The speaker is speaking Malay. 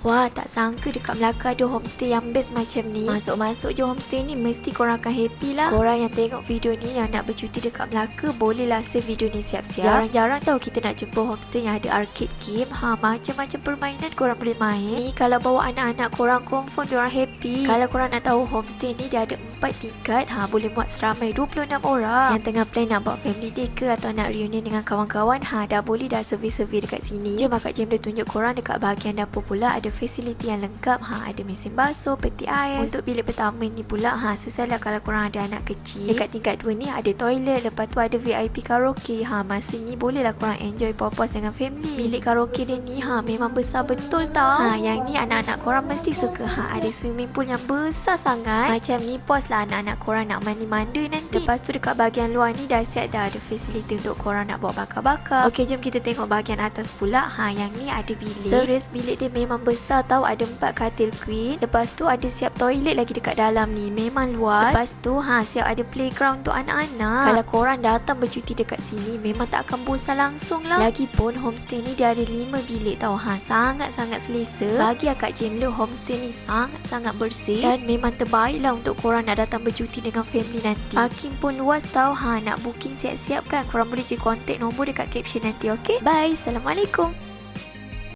Wah, tak sangka dekat Melaka ada homestay yang best macam ni. Masuk-masuk je homestay ni mesti korang akan happy lah. Korang yang tengok video ni yang nak bercuti dekat Melaka, bolehlah save video ni siap-siap. Jarang-jarang tau kita nak jumpa homestay yang ada arcade game. Macam-macam permainan korang boleh main. Ni kalau bawa anak-anak korang, confirm diorang happy. Kalau korang nak tahu, homestay ni dia ada 4 tingkat. Boleh muat seramai 26 orang. Yang tengah plan nak buat family day ke atau nak reunion dengan kawan-kawan, dah boleh dah survey-survey dekat sini. Jom Kak Jem dia tunjuk korang dekat bahagian dapur pula ada fasiliti yang lengkap. Ada mesin basuh, peti ais. Untuk bilik pertama ni pula sesuai lah kalau korang ada anak kecil. Dekat tingkat 2 ni ada toilet, lepas tu ada VIP karaoke. Masa ni boleh lah korang enjoy puas-puas dengan family. Bilik karaoke dia ni memang besar betul tau. Yang ni anak-anak korang mesti suka. Ada swimming pool yang besar sangat. Macam ni puas lah anak-anak korang nak mandi-manda nanti. Lepas tu dekat bahagian luar ni dah siap dah ada fasiliti untuk korang nak bawa bakar-bakar. Okey, jom kita tengok bahagian atas pula. Yang ni ada bilik. Serius bilik dia memang besar tau. Ada 4 katil queen. Lepas tu ada siap toilet lagi dekat dalam ni. Memang luas. Lepas tu siap ada playground untuk anak-anak. Kalau korang datang bercuti dekat sini, memang tak akan bosan langsung lah. Lagipun homestay ni dia ada 5 bilik tau. Sangat-sangat selesa. Bagi Kak Jem lu, homestay ni sangat-sangat bersih dan memang terbaik lah untuk korang nak datang bercuti dengan family nanti. Parking pun luas tau. Nak booking siap-siap kan, korang boleh je contact nombor dekat caption nanti. Okay, bye. Assalamualaikum.